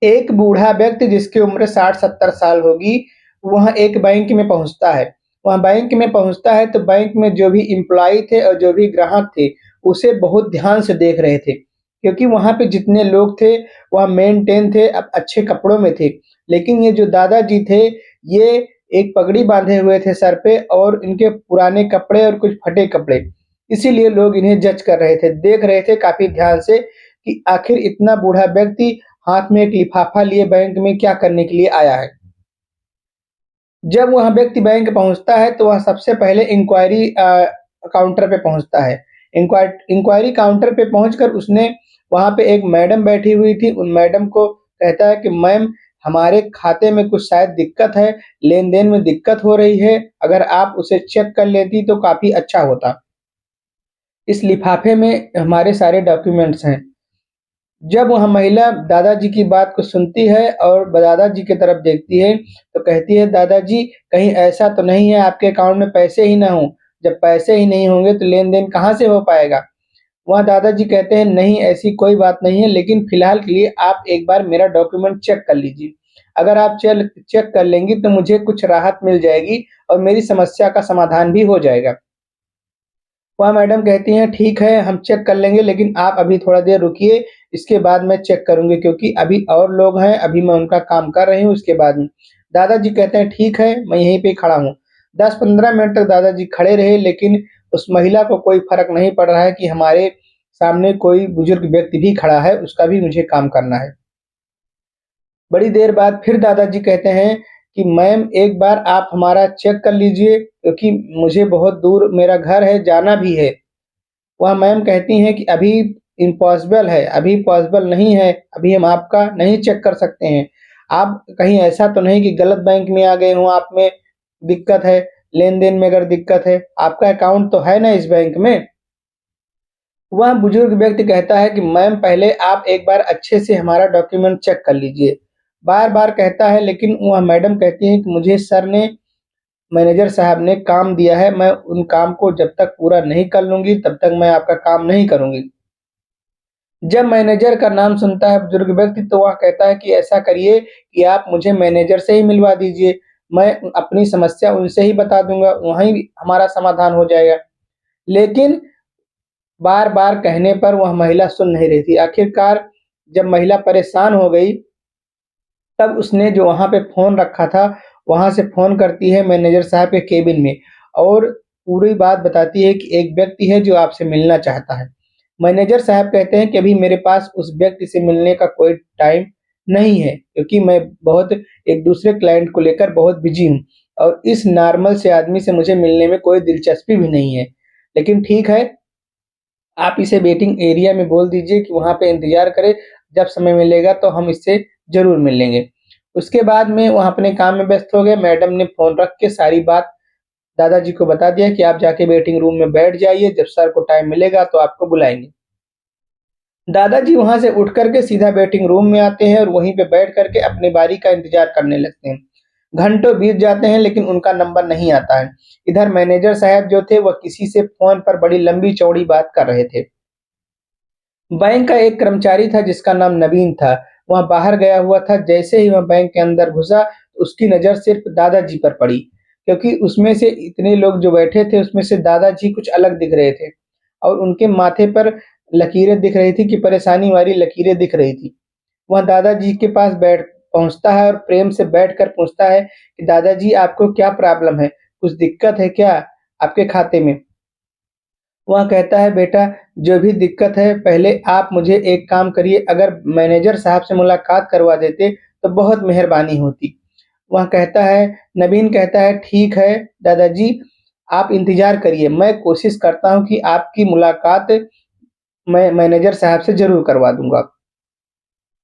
एक बूढ़ा व्यक्ति जिसकी उम्र 60-70 साल होगी, वह एक बैंक में पहुँचता है। वह बैंक में पहुँचता है तो बैंक में जो भी एम्प्लॉयी थे और जो भी ग्राहक थे, उसे बहुत ध्यान से देख रहे थे। क्योंकि वहाँ पे जितने लोग थे, वह मेंटेन थे, अच्छे कपड़ों में थे। लेकिन ये जो दादाजी थे, ये एक पगड़ी बाँधे हुए थे सर पे और इनके पुराने कपड़े और कुछ फटे कपड़े। इसीलिए लोग इन्हें जज कर रहे थे, देख रहे थे काफ़ी ध्यान से कि आखिर इतना बूढ़ा व्यक्ति हाथ में एक लिफाफा लिए बैंक में क्या करने के लिए आया है। जब वह व्यक्ति बैंक पहुँचता है तो वह सबसे पहले इंक्वायरी काउंटर पे पहुँचता है। इंक्वायरी काउंटर पे पहुँचकर उसने वहाँ पे एक मैडम बैठी हुई थी, उन मैडम को कहता है कि मैम हमारे खाते में कुछ शायद दिक्कत है, लेन-देन में दिक्कत हो रही है, अगर आप उसे चेक कर लेती तो काफ़ी अच्छा होता। इस लिफाफे में हमारे सारे डॉक्यूमेंट्स हैं। जब वह महिला दादाजी की बात को सुनती है और दादाजी की तरफ देखती है, तो कहती है, "दादाजी, कहीं ऐसा तो नहीं है आपके अकाउंट में पैसे ही ना हों? जब पैसे ही नहीं होंगे तो लेन-देन कहाँ से हो पाएगा?" वहाँ दादाजी कहते हैं, "नहीं, ऐसी कोई बात नहीं है, लेकिन फ़िलहाल के लिए आप एक बार मेरा डॉक्यूमेंट चेक कर लीजिए। अगर आप चेक कर लेंगी तो मुझे कुछ राहत मिल जाएगी और मेरी समस्या का समाधान भी हो जाएगा।" वहाँ मैडम कहती हैं, "ठीक है, हम चेक कर लेंगे, लेकिन आप अभी थोड़ा देर रुकिए, इसके बाद मैं चेक करूँगी क्योंकि अभी और लोग हैं, अभी मैं उनका काम कर रही हूँ, उसके बाद में।" दादाजी कहते हैं, "ठीक है, मैं यहीं पे खड़ा हूँ।" 10-15 मिनट तक दादाजी खड़े रहे, लेकिन उस महिला को कोई फ़र्क नहीं पड़ रहा है कि हमारे सामने कोई बुजुर्ग व्यक्ति भी खड़ा है, उसका भी मुझे काम करना है। बड़ी देर बाद फिर दादाजी कहते हैं कि मैम एक बार आप हमारा चेक कर लीजिए क्योंकि मुझे बहुत दूर मेरा घर है, जाना भी है। वह मैम कहती हैं कि अभी इम्पॉसिबल है, अभी पॉसिबल नहीं है, अभी हम आपका नहीं चेक कर सकते हैं। आप कहीं ऐसा तो नहीं कि गलत बैंक में आ गए हों, आप में दिक्कत है, लेन-देन में अगर दिक्कत है, आपका अकाउंट तो है ना इस बैंक में? वह बुजुर्ग व्यक्ति कहता है कि मैम पहले आप एक बार अच्छे से हमारा डॉक्यूमेंट चेक कर लीजिए। बार-बार कहता है लेकिन वह मैडम कहती हैं कि मुझे सर ने मैनेजर साहब ने काम दिया है, मैं उन काम को जब तक पूरा नहीं कर लूँगी, तब तक मैं आपका काम नहीं करूँगी। जब मैनेजर का नाम सुनता है बुजुर्ग व्यक्ति तो वह कहता है कि ऐसा करिए कि आप मुझे मैनेजर से ही मिलवा दीजिए, मैं अपनी समस्या उनसे ही बता दूँगा, वहीं हमारा समाधान हो जाएगा। लेकिन बार-बार कहने पर वह महिला सुन नहीं रही थी। आखिरकार जब महिला परेशान हो गई, तब उसने जो वहाँ पे फ़ोन रखा था, वहाँ से फ़ोन करती है मैनेजर साहब के केबिन में और पूरी बात बताती है कि एक व्यक्ति है जो आपसे मिलना चाहता है। मैनेजर साहब कहते हैं कि अभी मेरे पास उस व्यक्ति से मिलने का कोई टाइम नहीं है, क्योंकि मैं बहुत एक दूसरे क्लाइंट को लेकर बहुत बिज़ी हूँ और इस नॉर्मल से आदमी से मुझे मिलने में कोई दिलचस्पी भी नहीं है। लेकिन ठीक है, आप इसे वेटिंग एरिया में बोल दीजिए कि वहाँ पे इंतज़ार करे, जब समय मिलेगा तो हम इससे ज़रूर मिल लेंगे। उसके बाद में वह अपने काम में व्यस्त हो गए, मैडम ने फ़ोन रख के सारी बात दादाजी को बता दिया कि आप जाके वेटिंग रूम में बैठ जाइए, जब सर को टाइम मिलेगा तो आपको बुलाएँगे। दादाजी वहाँ से उठ कर के सीधा वेटिंग रूम में आते हैं और वहीं पे बैठ कर के अपनी बारी का इंतज़ार करने लगते हैं। घंटों बीत जाते हैं लेकिन उनका नंबर नहीं आता है। इधर मैनेजर साहब जो थे वह किसी से फ़ोन पर बड़ी लंबी-चौड़ी बात कर रहे थे। बैंक का एक कर्मचारी था जिसका नाम नवीन था। वह बाहर गया हुआ था, जैसे ही वह बैंक के अंदर घुसा, उसकी नज़र सिर्फ़ दादाजी पर पड़ी, क्योंकि उसमें से इतने लोग जो बैठे थे, उसमें से दादाजी कुछ अलग दिख रहे थे और उनके माथे पर लकीरें दिख रही थी कि परेशानी वाली लकीरें दिख रही थी। वह दादाजी के पास बैठ पहुँचता है और प्रेम से बैठकर पूछता है कि दादाजी आपको क्या प्रॉब्लम है? कुछ दिक्कत है क्या आपके खाते में? वह कहता है बेटा जो भी दिक्कत है पहले आप मुझे एक काम करिए अगर मैनेजर साहब से मुलाकात करवा देते तो बहुत मेहरबानी होती। वह कहता है नवीन कहता है ठीक है दादाजी आप इंतज़ार करिए मैं कोशिश करता हूँ कि आपकी मुलाकात मैं मैनेजर साहब से ज़रूर करवा दूँगा,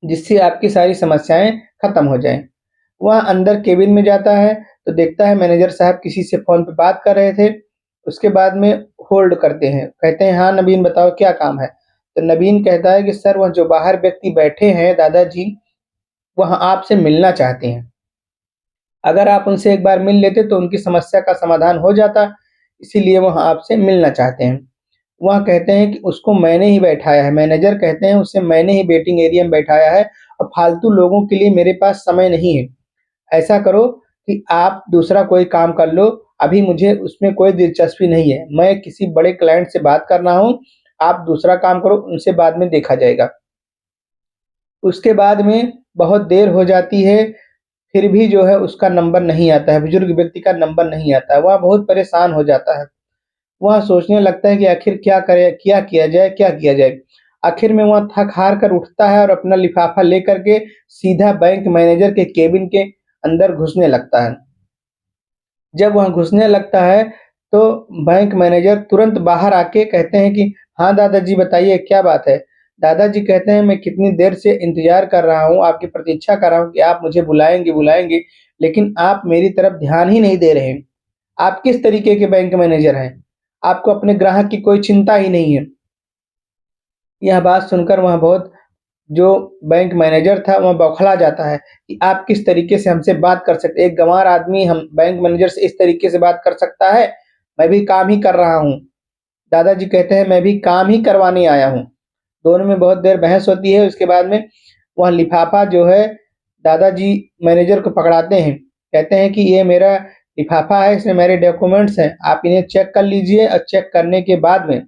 जिससे आपकी सारी समस्याएँ खत्म हो जाएँ। वह अंदर केबिन में जाता है तो देखता है मैनेजर साहब किसी से फ़ोन पे बात कर रहे थे। उसके बाद में होल्ड करते हैं, कहते हैं हाँ नवीन बताओ क्या काम है? तो नवीन कहता है कि सर वह जो बाहर व्यक्ति बैठे हैं दादाजी, वह आपसे मिलना चाहते हैं। अगर आप उनसे एक बार मिल लेते तो उनकी समस्या का समाधान हो जाता, इसीलिए वह आपसे मिलना चाहते हैं। वह कहते हैं कि उसको मैंने ही बैठाया है, मैनेजर कहते हैं उसे मैंने ही वेटिंग एरिया में बैठाया है और फालतू लोगों के लिए मेरे पास समय नहीं है। ऐसा करो कि आप दूसरा कोई काम कर लो, अभी मुझे उसमें कोई दिलचस्पी नहीं है। मैं किसी बड़े क्लाइंट से बात कर रहा हूँ, आप दूसरा काम करो, उनसे बाद में देखा जाएगा। उसके बाद में बहुत देर हो जाती है, फिर भी जो है उसका नंबर नहीं आता है, बुजुर्ग व्यक्ति का नंबर नहीं आता है। वह बहुत परेशान हो जाता है। वह सोचने लगता है कि आखिर क्या किया जाए, क्या किया जाए? आखिर में वह थक हार कर उठता है और अपना लिफ़ाफ़ा लेकर के सीधा बैंक मैनेजर के केबिन के अंदर घुसने लगता है। जब वह घुसने लगता है, तो बैंक मैनेजर तुरंत बाहर आके कहते हैं कि हाँ दादाजी बताइए क्या बात है? दादाजी कहते हैं मैं कितनी देर से इंतज़ार कर रहा हूँ, आपकी प्रतीक्षा कर रहा हूँ कि आप मुझे बुलाएँगे, बुलाएँगे, लेकिन आप मेरी तरफ ध्यान ही नहीं दे रहे हैं। आप किस तरीके के बैंक मैनेजर हैं? आपको अपने ग्राहक की कोई चिंता ही नहीं है। यह बात सुनकर वह बहुत जो बैंक मैनेजर था वह बौखला जाता है कि आप किस तरीके से हमसे बात कर सकते हैं? एक गँवार आदमी हम बैंक मैनेजर से इस तरीके से बात कर सकता है? मैं भी काम ही कर रहा हूँ। दादाजी कहते हैं मैं भी काम ही करवाने आया हूँ। दोनों में बहुत देर बहस होती है, उसके बाद में वह लिफ़ाफ़ा जो है दादाजी मैनेजर को पकड़ाते हैं। कहते हैं कि ये मेरा लिफ़ाफ़ा है, इसमें मेरे डॉक्यूमेंट्स हैं, आप इन्हें चेक कर लीजिए और चेक करने के बाद में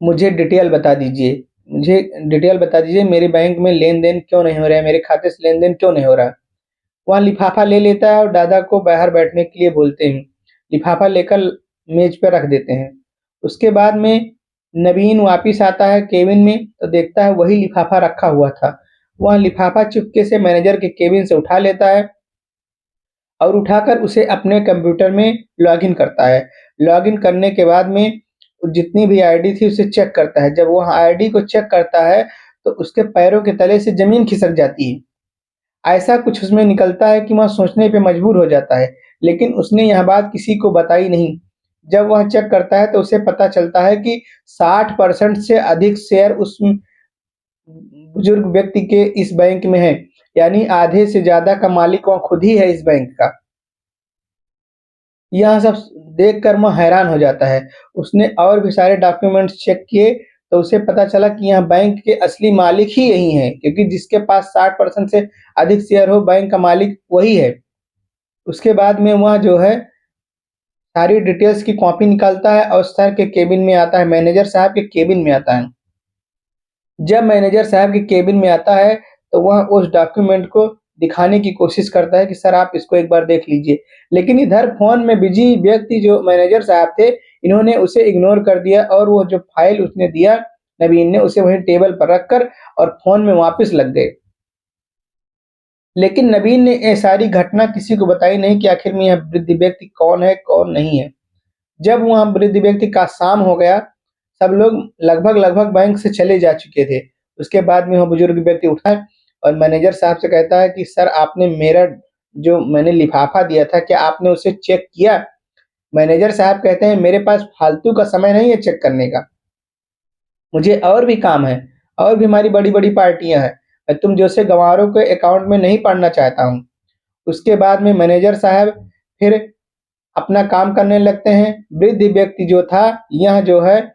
मुझे डिटेल बता दीजिए। मुझे डिटेल बता दीजिए मेरे बैंक में लेन-देन क्यों नहीं हो रहा है, मेरे खाते से लेन-देन क्यों नहीं हो रहा है। वह लिफ़ाफ़ा ले लेता है और दादा को बाहर बैठने के लिए बोलते हैं। लिफ़ाफ़ा लेकर मेज़ पे रख देते हैं। उसके बाद में नवीन वापिस आता है केबिन में तो देखता है वही लिफ़ाफ़ा रखा हुआ था। वह लिफ़ाफ़ा चुपके से मैनेजर के केबिन से उठा लेता है और उठाकर उसे अपने कंप्यूटर में लॉगिन करता है। लॉगिन करने के बाद में जितनी भी आईडी थी उसे चेक करता है। जब वह आईडी को चेक करता है तो उसके पैरों के तले से ज़मीन खिसक जाती है। ऐसा कुछ उसमें निकलता है कि वह सोचने पे मजबूर हो जाता है, लेकिन उसने यह बात किसी को बताई नहीं। जब वह चेक करता है तो उसे पता चलता है कि 60% से अधिक शेयर उस बुजुर्ग व्यक्ति के इस बैंक में हैं, यानी आधे से ज़्यादा का मालिक वह खुद ही है इस बैंक का। यह सब देखकर वह हैरान हो जाता है। उसने और भी सारे डॉक्यूमेंट्स चेक किए, तो उसे पता चला कि यह बैंक के असली मालिक ही यही हैं, क्योंकि जिसके पास 60% से अधिक शेयर हो, बैंक का मालिक वही है। उसके बाद में वह जो है, सारी डिटेल्स की कॉपी निकालता है और सर के केबिन में आता है, मैनेजर साहब के केबिन में आता है। जब मैनेजर साहब के केबिन में आता है, तो वह उस डॉक्यूमेंट को दिखाने की कोशिश करता है कि सर आप इसको एक बार देख लीजिए। लेकिन इधर फ़ोन में बिज़ी व्यक्ति जो मैनेजर साहब थे, इन्होंने उसे इग्नोर कर दिया और वो जो फ़ाइल उसने दिया नवीन ने, उसे वहीं टेबल पर रखकर और फ़ोन में वापस लग गए। लेकिन नवीन ने ये सारी घटना किसी को बताई नहीं कि आखिर में यह वृद्ध व्यक्ति कौन है, कौन नहीं है। जब वहाँ वृद्ध व्यक्ति का शाम हो गया, सब लोग लगभग-लगभग बैंक से चले जा चुके थे। उसके बाद में वह बुजुर्ग व्यक्ति उठा और मैनेजर साहब से कहता है कि सर आपने मेरा जो मैंने लिफ़ाफ़ा दिया था, क्या आपने उसे चेक किया? मैनेजर साहब कहते हैं मेरे पास फालतू का समय नहीं है चेक करने का। मुझे और भी काम है, और भी हमारी बड़ी-बड़ी पार्टियाँ हैं। मैं तुम जैसे गँवारों के अकाउंट में नहीं पड़ना चाहता हूँ। उसके बाद में मैनेजर साहब फिर अपना काम करने लगते हैं। वृद्ध व्यक्ति जो था, यह जो है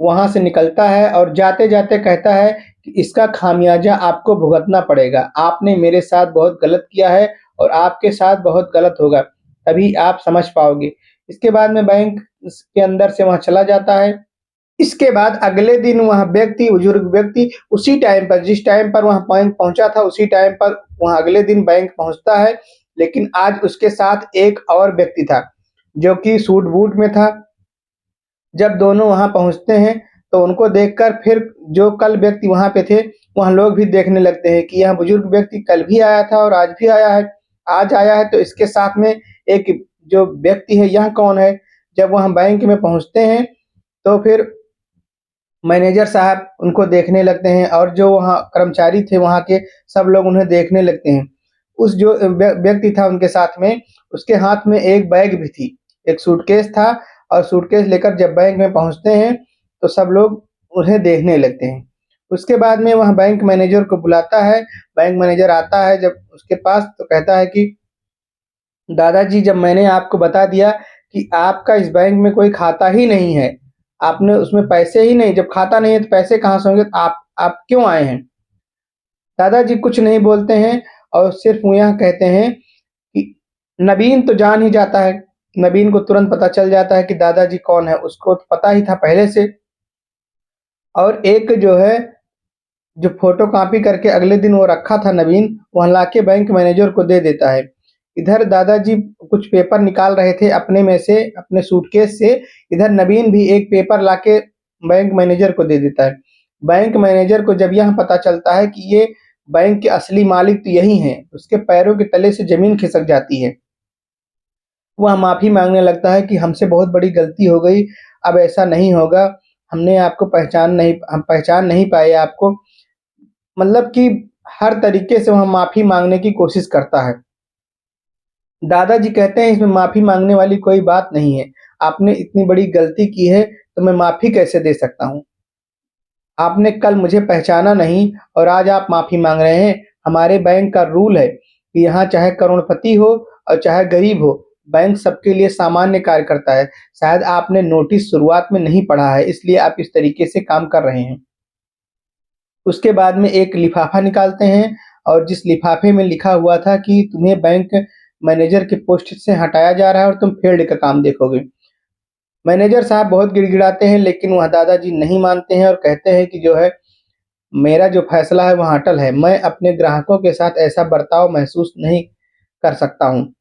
वहाँ से निकलता है और जाते-जाते कहता है कि इसका खामियाज़ा आपको भुगतना पड़ेगा। आपने मेरे साथ बहुत गलत किया है और आपके साथ बहुत गलत होगा, तभी आप समझ पाओगे। इसके बाद में बैंक के अंदर से वहाँ चला जाता है। इसके बाद अगले दिन वह व्यक्ति, बुजुर्ग व्यक्ति उसी टाइम पर जिस टाइम पर वह बैंक पहुँचा था, उसी टाइम पर वह अगले दिन बैंक पहुँचता है। लेकिन आज उसके साथ एक और व्यक्ति था, जो कि सूट-बूट में था। जब दोनों वहाँ पहुँचते हैं, तो उनको देखकर फिर जो कल व्यक्ति वहाँ पे थे, वह लोग भी देखने लगते हैं कि यह बुजुर्ग व्यक्ति कल भी आया था और आज भी आया है। आज आया है तो इसके साथ में एक जो व्यक्ति है, यह कौन है? जब वह बैंक में पहुँचते हैं, तो फिर मैनेजर साहब उनको देखने लगते हैं और जो वहाँ कर्मचारी थे वहाँ के, सब लोग उन्हें देखने लगते हैं। उस जो व्यक्ति था उनके साथ में, उसके हाथ में एक बैग भी थी, एक सूटकेस था और सूटकेस लेकर जब बैंक में पहुँचते हैं, तो सब लोग उन्हें देखने लगते हैं। उसके बाद में वह बैंक मैनेजर को बुलाता है, बैंक मैनेजर आता है जब उसके पास तो कहता है कि दादाजी जब मैंने आपको बता दिया कि आपका इस बैंक में कोई खाता ही नहीं है, आपने उसमें पैसे ही नहीं, जब खाता नहीं है तो पैसे कहाँ से होंगे? तो आप क्यों आए हैं? दादाजी कुछ नहीं बोलते हैं और सिर्फ वो यह कहते हैं कि नवीन तो जान ही जाता है। नवीन को तुरंत पता चल जाता है कि दादाजी कौन है, उसको तो पता ही था पहले से। और एक जो है, जो फ़ोटो कॉपी करके अगले दिन वो रखा था नवीन, वह लाके बैंक मैनेजर को दे देता है। इधर दादाजी कुछ पेपर निकाल रहे थे अपने में से, अपने सूटकेस से, इधर नवीन भी एक पेपर लाके बैंक मैनेजर को दे देता है। बैंक मैनेजर को जब यह पता चलता है कि ये बैंक के असली मालिक तो यही हैं, उसके पैरों के तले से ज़मीन खिसक जाती है। वह माफ़ी माँगने लगता है कि हमसे बहुत बड़ी गलती हो गई, अब ऐसा नहीं होगा, हमने आपको हम पहचान नहीं पाए आपको। मतलब कि हर तरीके से वह माफ़ी माँगने की कोशिश करता है। दादाजी कहते हैं इसमें माफ़ी माँगने वाली कोई बात नहीं है। आपने इतनी बड़ी गलती की है तो मैं माफ़ी कैसे दे सकता हूँ? आपने कल मुझे पहचाना नहीं और आज आप माफ़ी माँग रहे हैं। हमारे बैंक का रूल है कि यहाँ चाहे करोड़पति हो और चाहे गरीब हो, बैंक सबके लिए सामान्य कार्य करता है। शायद आपने नोटिस शुरुआत में नहीं पढ़ा है, इसलिए आप इस तरीके से काम कर रहे हैं। उसके बाद में एक लिफ़ाफ़ा निकालते हैं और जिस लिफ़ाफ़े में लिखा हुआ था कि तुम्हें बैंक मैनेजर की पोस्ट से हटाया जा रहा है और तुम फील्ड का काम देखोगे। मैनेजर साहब बहुत गिड़गिड़ाते हैं, लेकिन वह दादाजी नहीं मानते हैं और कहते हैं कि जो है, मेरा जो फैसला है वह अटल है। मैं अपने ग्राहकों के साथ ऐसा बर्ताव महसूस नहीं कर सकता हूँ।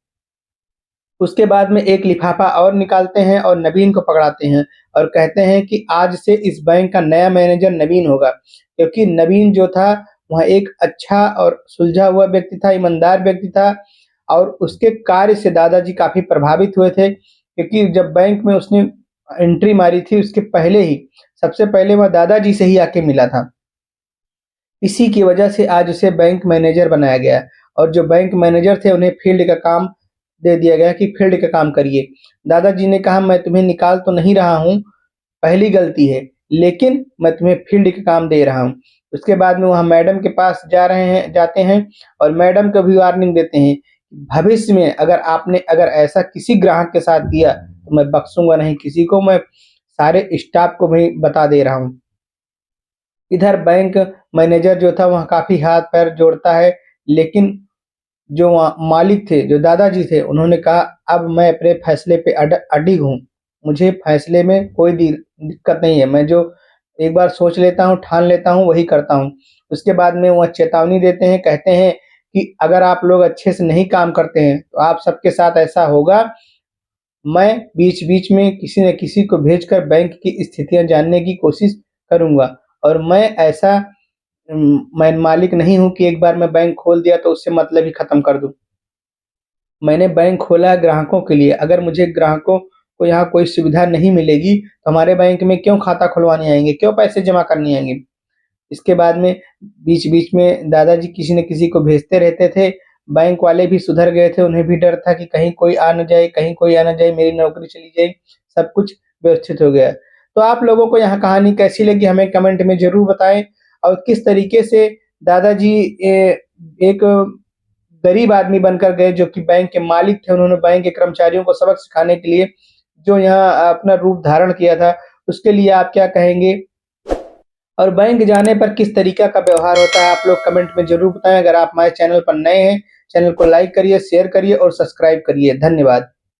उसके बाद में एक लिफ़ाफ़ा और निकालते हैं और नवीन को पकड़ाते हैं और कहते हैं कि आज से इस बैंक का नया मैनेजर नवीन होगा। क्योंकि नवीन जो था, वह एक अच्छा और सुलझा हुआ व्यक्ति था, ईमानदार व्यक्ति था और उसके कार्य से दादाजी काफ़ी प्रभावित हुए थे। क्योंकि जब बैंक में उसने एंट्री मारी थी, उसके पहले ही, सबसे पहले वह दादाजी से ही आके मिला था। इसी की वजह से आज उसे बैंक मैनेजर बनाया गया और जो बैंक मैनेजर थे उन्हें फील्ड का काम दे दिया गया कि फील्ड का काम करिए। दादाजी ने कहा, मैं तुम्हें निकाल तो नहीं रहा हूँ, पहली गलती है, लेकिन मैं तुम्हें फील्ड का काम दे रहा हूँ। उसके बाद में वहाँ मैडम के पास जाते हैं और मैडम को भी वार्निंग देते हैं, भविष्य में अगर ऐसा किसी ग्राहक के साथ किया तो मैं बख्शूँगा नहीं किसी को, मैं सारे स्टाफ को भी बता दे रहा हूँ। इधर बैंक मैनेजर जो था वह काफ़ी हाथ-पैर जोड़ता है, लेकिन जो वहाँ मालिक थे, जो दादाजी थे, उन्होंने कहा, अब मैं अपने फैसले पे अडिग हूँ। मुझे फैसले में कोई दिक्कत नहीं है। मैं जो एक बार सोच लेता हूँ, ठान लेता हूँ, वही करता हूँ। उसके बाद में वह चेतावनी देते हैं, कहते हैं कि अगर आप लोग अच्छे से नहीं काम करते हैं, तो आप सबके साथ ऐसा होगा। मैं बीच-बीच में किसी न किसी को भेजकर बैंक की स्थितियाँ जानने की कोशिश करूँगा और मैं मालिक नहीं हूँ कि एक बार मैं बैंक खोल दिया तो उससे मतलब ही खत्म कर दूँ। मैंने बैंक खोला है ग्राहकों के लिए, अगर मुझे ग्राहकों को यहाँ कोई सुविधा नहीं मिलेगी, तो हमारे बैंक में क्यों खाता खुलवाने आएँगे, क्यों पैसे जमा करने आएँगे? इसके बाद में बीच-बीच में दादाजी किसी न किसी को भेजते रहते थे। बैंक वाले भी सुधर गए थे, उन्हें भी डर था कि कहीं कोई आ न जाए, कहीं कोई आ ना जाए, मेरी नौकरी चली जाए, सब कुछ व्यवस्थित हो गया। तो आप लोगों को यह कहानी कैसी लगी हमें कमेंट में ज़रूर बताएँ और किस तरीके से दादाजी एक गरीब आदमी बनकर गए जो कि बैंक के मालिक थे, उन्होंने बैंक के कर्मचारियों को सबक सिखाने के लिए जो यहाँ अपना रूप धारण किया था, उसके लिए आप क्या कहेंगे? और बैंक जाने पर किस तरीका का व्यवहार होता है, आप लोग कमेंट में ज़रूर बताएँ। अगर आप हमारे चैनल पर नए हैं, चैनल को लाइक करिए, शेयर करिए और सब्सक्राइब करिए। धन्यवाद।